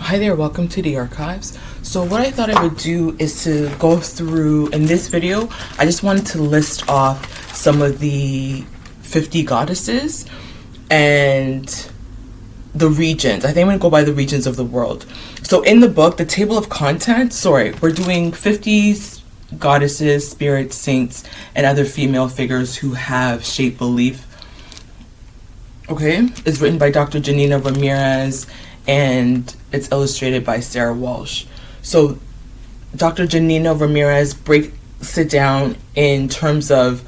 Hi there, welcome to the archives. So what I thought I would do is to go through, in this video, I just wanted to list off some of the 50 goddesses and the regions. I think I'm going to go by the regions of the world. So in the book, the table of contents, we're doing 50 goddesses, spirits, saints, and other female figures who have shaped belief. Okay, it's written by Dr. Janina Ramirez and it's illustrated by Sarah Walsh. So Dr. Janina Ramirez breaks it down in terms of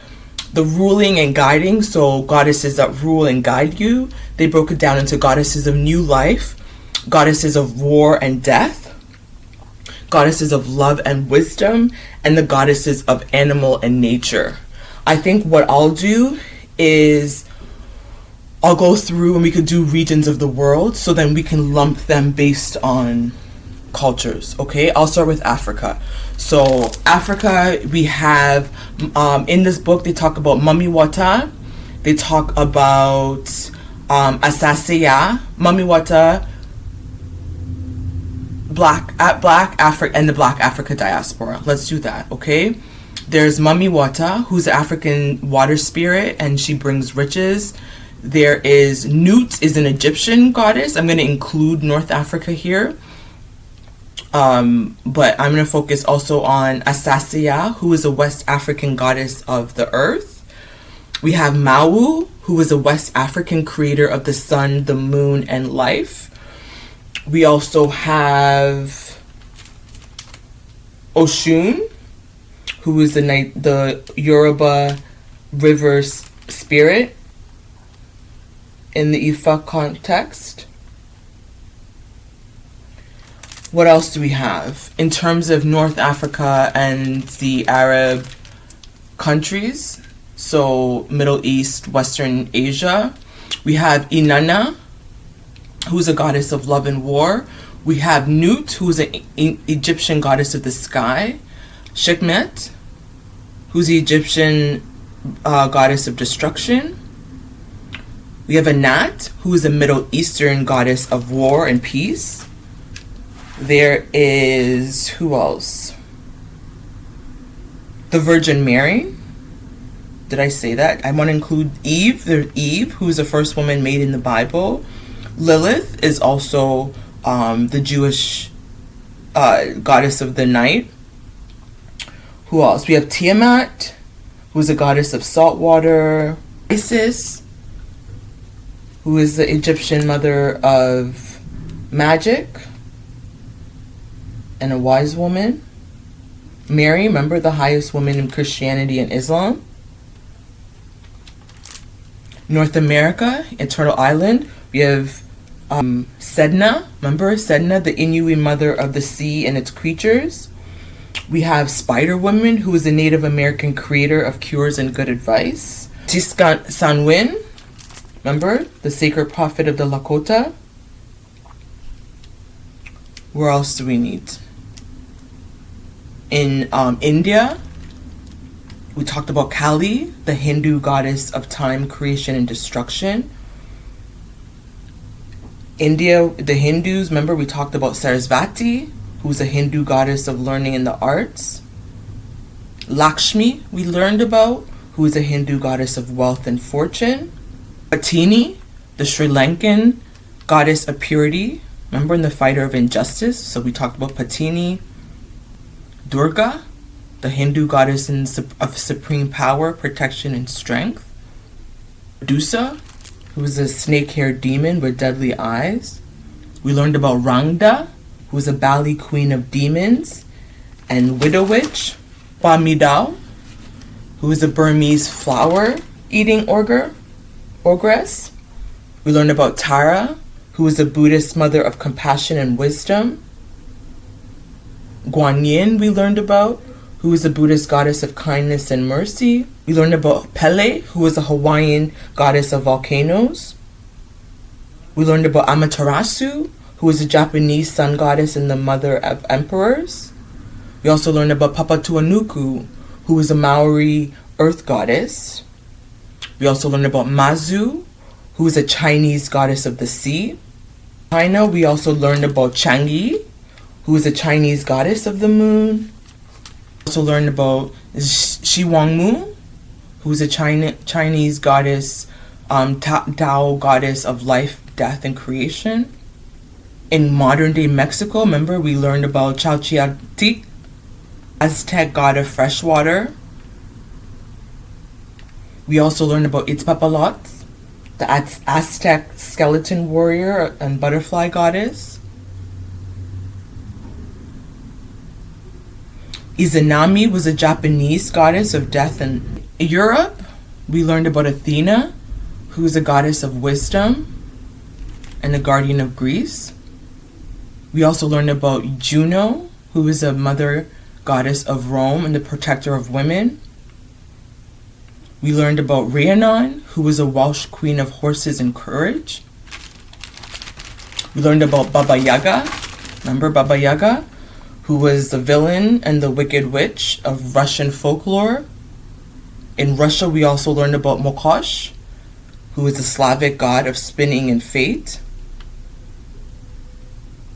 the ruling and guiding. So goddesses that rule and guide you, they broke it down into goddesses of new life, goddesses of war and death, goddesses of love and wisdom, and the goddesses of animal and nature. I think what I'll do is I'll go through and we could do regions of the world, so then we can lump them based on cultures. Okay, I'll start with Africa. So Africa, we have in this book they talk about Mami Wata, they talk about Asasiya, Mami Wata, Black Africa, and the Black Africa diaspora. Let's do that. Okay, there's Mami Wata, who's an African water spirit and she brings riches. There is Nut, is an Egyptian goddess. I'm going to include North Africa here. But I'm going to focus also on Asasiya, who is a West African goddess of the earth. We have Mawu, who is a West African creator of the sun, the moon, and life. We also have Oshun, who is the Yoruba river spirit in the Ifa context. What else do we have? In terms of North Africa and the Arab countries, so Middle East, Western Asia, we have Inanna, who's a goddess of love and war. We have Nut, who's an Egyptian goddess of the sky. Sekhmet, who's the Egyptian goddess of destruction. We have Anat, who is a Middle Eastern goddess of war and peace. There is, who else? The Virgin Mary. Did I say that? I want to include Eve. There's Eve, who is the first woman made in the Bible. Lilith is also the Jewish goddess of the night. Who else? We have Tiamat, who is a goddess of salt water. Isis, who is the Egyptian mother of magic and a wise woman. Mary, remember, the highest woman in Christianity and Islam. North America, Eternal Island, we have Sedna, remember Sedna, the Inuit mother of the sea and its creatures. We have Spider Woman, who is a Native American creator of cures and good advice. Tiskan Sanwin, remember, the sacred prophet of the Lakota. Where else do we need? In India, we talked about Kali, the Hindu goddess of time, creation, and destruction. India, the Hindus, remember we talked about Sarasvati, who's a Hindu goddess of learning and the arts. Lakshmi, we learned about, who is a Hindu goddess of wealth and fortune. Patini, the Sri Lankan goddess of purity, remember, in the fighter of injustice, so we talked about Patini. Durga, the Hindu goddess of supreme power, protection, and strength. Medusa, who is a snake-haired demon with deadly eyes. We learned about Rangda, who is a Bali queen of demons and widow witch. Bamidao, who is a Burmese flower-eating ogress. We learned about Tara, who is a Buddhist mother of compassion and wisdom. Guanyin, we learned about, who is a Buddhist goddess of kindness and mercy. We learned about Pele, who is a Hawaiian goddess of volcanoes. We learned about Amaterasu, who is a Japanese sun goddess and the mother of emperors. We also learned about Papatuanuku, who is a Maori earth goddess. We also learned about Mazu, who is a Chinese goddess of the sea. China, we also learned about Chang'e, who is a Chinese goddess of the moon. We also learned about Shi Wangmu, who is a Chinese goddess, Tao goddess of life, death, and creation. In modern day Mexico, remember we learned about Chalchiatic, Aztec god of fresh water. We also learned about Itzpapalot, the Aztec skeleton warrior and butterfly goddess. Izanami was a Japanese goddess of death. And in Europe, we learned about Athena, who is a goddess of wisdom and the guardian of Greece. We also learned about Juno, who is a mother goddess of Rome and the protector of women. We learned about Rhiannon, who was a Welsh queen of horses and courage. We learned about Baba Yaga. Remember Baba Yaga, who was the villain and the wicked witch of Russian folklore. In Russia, we also learned about Mokosh, who is the Slavic god of spinning and fate.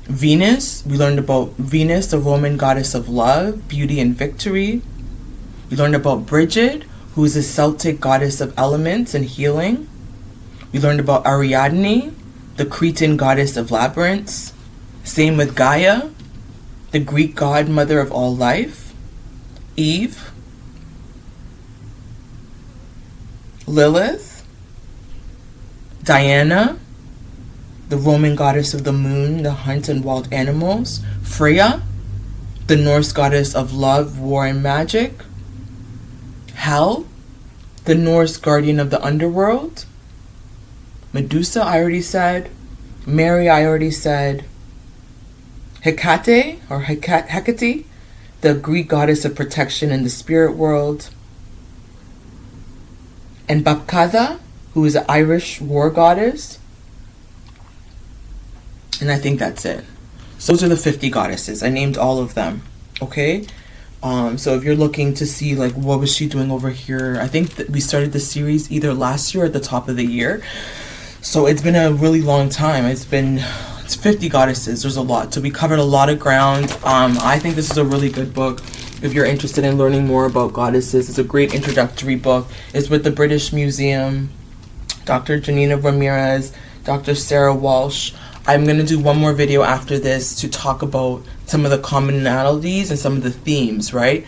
Venus, we learned about Venus, the Roman goddess of love, beauty, and victory. We learned about Bridget, who is a Celtic goddess of elements and healing. We learned about Ariadne, the Cretan goddess of labyrinths. Same with Gaia, the Greek god mother of all life. Eve, Lilith, Diana, the Roman goddess of the moon, the hunt, and wild animals. Freya, the Norse goddess of love, war, and magic. Hel, the Norse guardian of the underworld. Medusa, I already said. Mary, I already said. Hecate, or Hecate, the Greek goddess of protection in the spirit world. And Bapkada, who is an Irish war goddess. And I think that's it. So those are the 50 goddesses. I named all of them. Okay? So if you're looking to see, like, what was she doing over here, I think that we started the series either last year or at the top of the year. So it's been a really long time. It's 50 goddesses. There's a lot. So we covered a lot of ground. I think this is a really good book. If you're interested in learning more about goddesses, it's a great introductory book. It's with the British Museum, Dr. Janina Ramirez, Dr. Sarah Walsh. I'm going to do one more video after this to talk about some of the commonalities and some of the themes, right?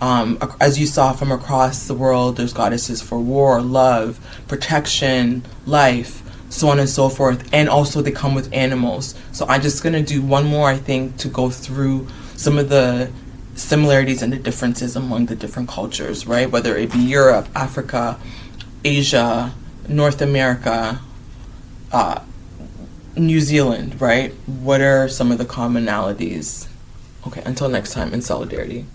As you saw from across the world, there's goddesses for war, love, protection, life, so on and so forth. And also they come with animals. So I'm just going to do one more, I think, to go through some of the similarities and the differences among the different cultures, right? Whether it be Europe, Africa, Asia, North America, New Zealand, right? What are some of the commonalities? Okay, until next time, in solidarity.